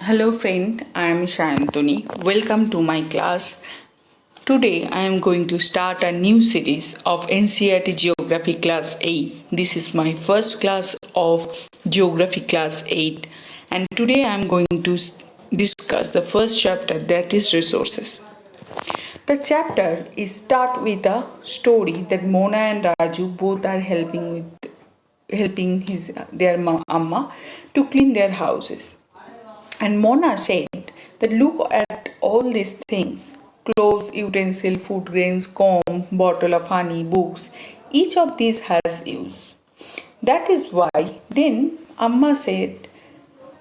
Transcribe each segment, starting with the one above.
Hello friend, I am Shantoni. Welcome to my class. Today I am going to start a new series of NCERT Geography Class 8. This is my first class of Geography Class 8 and today I am going to discuss the first chapter, that is resources. The chapter is start with a story that Mona and Raju both are helping their amma to clean their houses. And Mona said that look at all these things clothes, utensil, food grains, comb, bottle of honey, books. Each of these has use. That is why, then Amma said,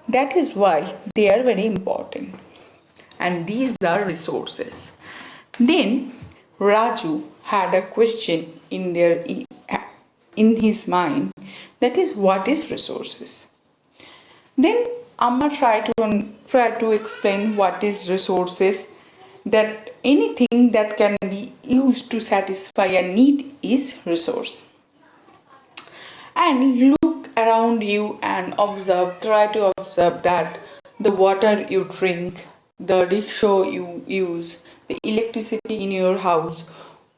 that is why they are very important. And these are resources. Then Raju had a question in his mind, that is, what is resources? Then Amma try to explain what is resources, that anything that can be used to satisfy a need is resource. And you look around you and try to observe that the water you drink, the rickshaw you use, the electricity in your house,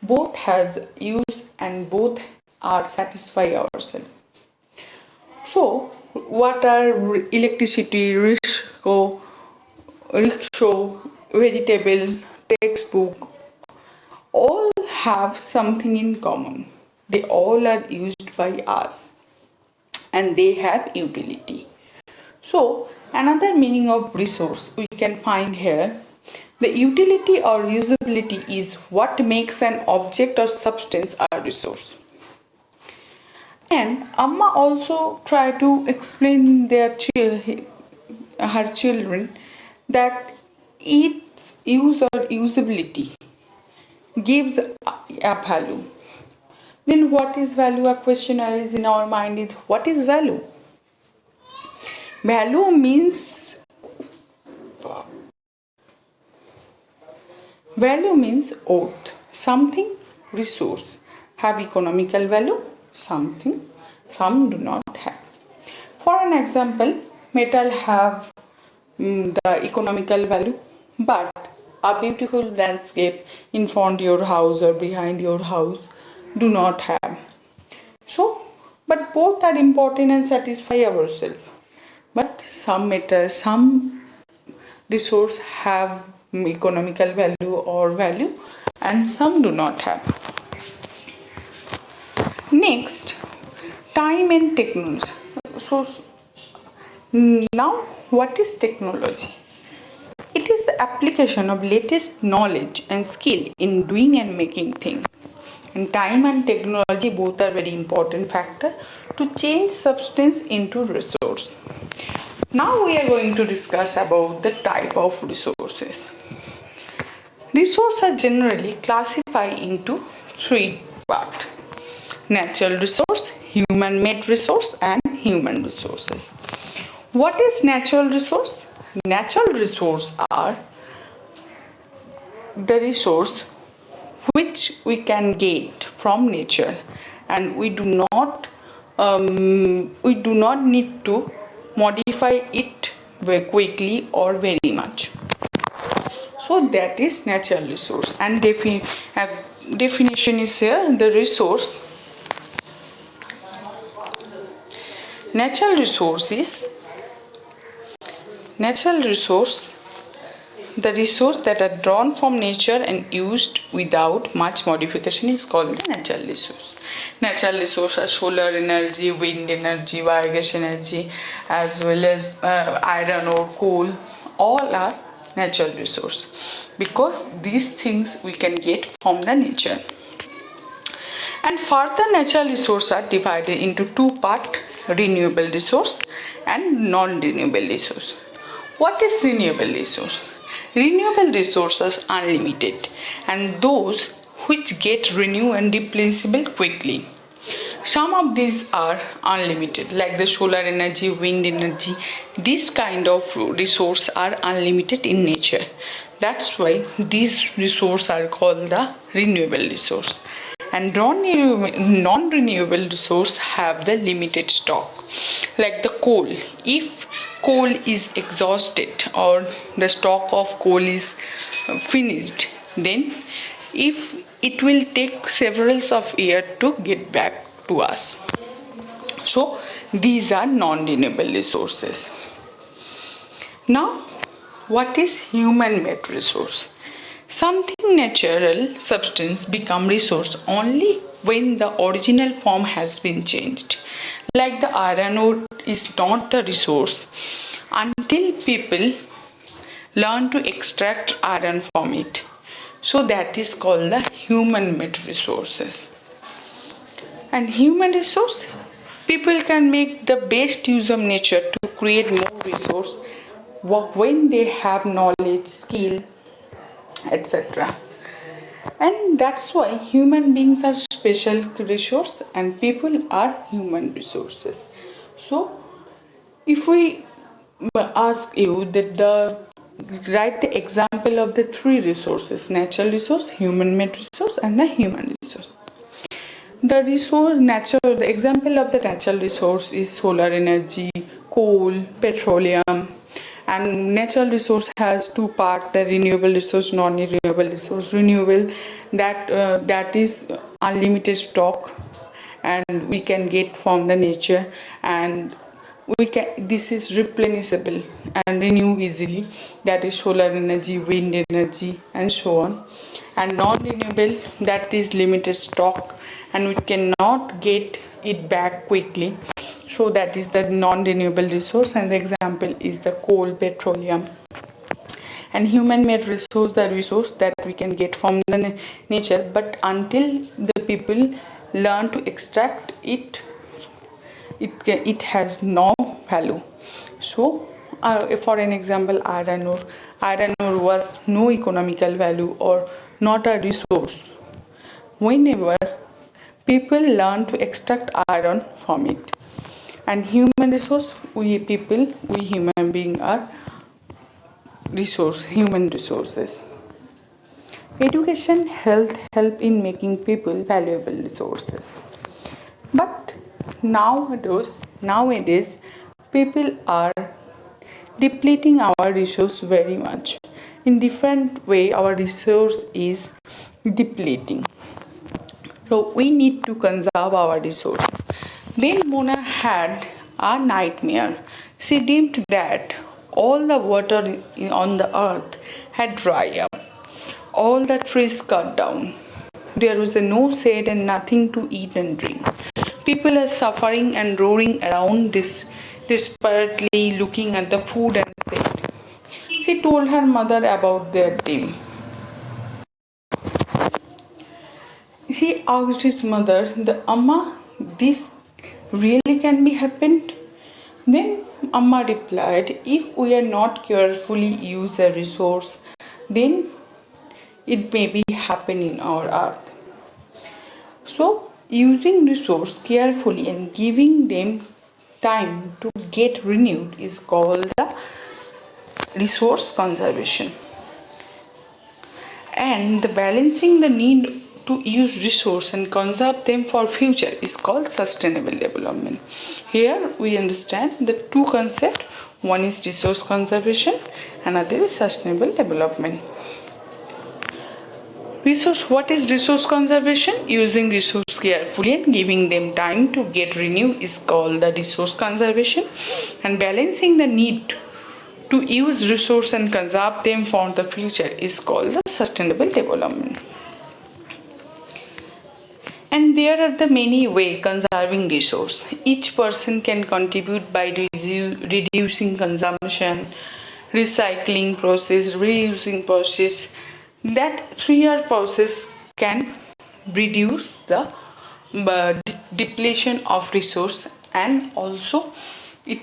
both has use and both are satisfy ourselves. So, water, electricity, rickshaw, vegetable, textbook, all have something in common. They all are used by us and they have utility. So, another meaning of resource we can find here. The utility or usability is what makes an object or substance a resource. And Amma also try to explain her children that its use or usability gives a value. Then what is value? A question arises in our mind is what is value? Value means worth. Something resource have economical value, some do not have. For an example, metal have the economical value, but a beautiful landscape in front of your house or behind your house do not have. So, but both are important and satisfy ourselves. But some resource have economical value or value and some do not have. Next, time and technology. So now what is technology? It is the application of latest knowledge and skill in doing and making things. And time and technology both are very important factor to change substance into resource. Now we are going to discuss about the type of resources. Resources are generally classified into three parts: natural resource, human-made resource, and human resources. What is natural resource? Natural resource are the resource which we can get from nature, and we do not need to modify it very quickly or very much. So that is natural resource, and definition is here. The resource, natural resource, the resource that are drawn from nature and used without much modification is called the natural resource. Natural resources are solar energy, wind energy, biogas energy, as well as iron ore, coal. All are natural resource because these things we can get from the nature. And further, natural resources are divided into two parts: renewable resource and non-renewable resource. What is renewable resource? Renewable resources are limited and those which get renewed and replaceable quickly. Some of these are unlimited, like the solar energy, wind energy. These kind of resources are unlimited in nature. That's why these resources are called the renewable resource. And non-renewable resources have the limited stock, like the coal. If coal is exhausted or the stock of coal is finished, then if it will take several of years to get back to us. So these are non-renewable resources. Now, what is human-made resource? Something natural substance become resource only when the original form has been changed. Like the iron ore is not the resource until people learn to extract iron from it. So that is called the human-made resources. And human resource, people can make the best use of nature to create more resource when they have knowledge, skill, etc. And that's why human beings are special resource and people are human resources. So if we ask you that write the example of the three resources: natural resource, human made resource, and the human resource. The example of the natural resource is solar energy, coal, petroleum. And natural resource has two parts: the renewable resource, non-renewable resource. Renewable, that is unlimited stock and we can get from the nature, and this is replenishable and renew easily, that is solar energy, wind energy, and so on. And non-renewable, that is limited stock and we cannot get it back quickly, so that is the non-renewable resource, and the example is the coal, petroleum. And human made resource, the resource that we can get from the nature, but until the people learn to extract it, it has no value. So for an example, iron ore was no economical value or not a resource whenever people learn to extract iron from it. And human resource, we human beings are human resources. Education, health help in making people valuable resources. But nowadays people are depleting our resource very much. In different way our resource is depleting. So we need to conserve our resource. Then Mona had a nightmare. She dreamed that all the water on the earth had dried up, all the trees cut down. There was no shade and nothing to eat and drink. People are suffering and roaring around desperately looking at the food and said. She told her mother about their dream. He asked his mother, "The Amma, this really can be happened?" Then Amma replied, "If we are not carefully use a resource, then it may be happen in our earth." So using resource carefully and giving them time to get renewed is called the resource conservation. And the balancing the need to use resource and conserve them for future is called sustainable development. Here we understand the two concepts. One is resource conservation, another is sustainable development. What is resource conservation? Using resource carefully and giving them time to get renewed is called the resource conservation. And balancing the need to use resource and conserve them for the future is called the sustainable development. And there are the many ways conserving resource. Each person can contribute by reducing consumption, recycling process, reusing process. That 3R process can reduce the depletion of resource, and also we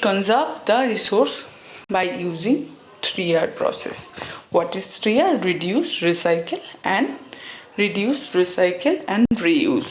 conserve the resource by using 3R process. What is 3R? Reduce, recycle, and reuse.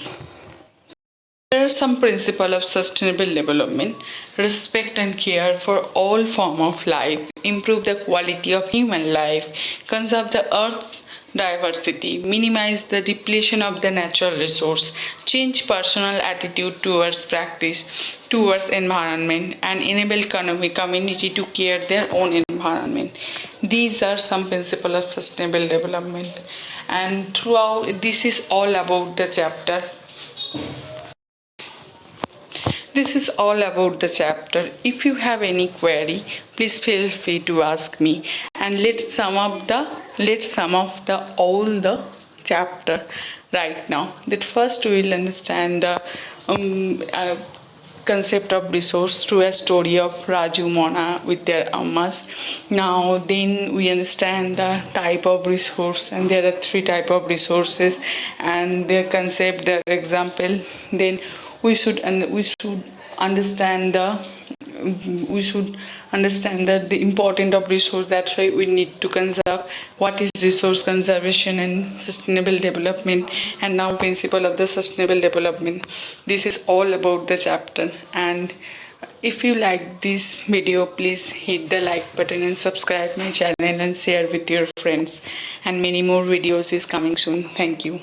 There are some principles of sustainable development: respect and care for all forms of life, improve the quality of human life, conserve the earth's diversity, minimize the depletion of the natural resource, change personal attitude towards practice, towards environment, and enable community to care their own environment. These are some principles of sustainable development, and throughout this is all about the chapter. This is all about the chapter. If you have any query, please feel free to ask me. And let's sum of the all the chapter right now. That first we will understand the concept of resource through a story of Raju Mona with their ammas. Now then we understand the type of resource, and there are three type of resources and their concept, their example. Then we should understand the importance of resource. That's why we need to conserve. What is resource conservation and sustainable development, and now principle of the sustainable development. This is all about the chapter. And if you like this video, please hit the like button and subscribe my channel and share with your friends. And many more videos is coming soon. Thank you.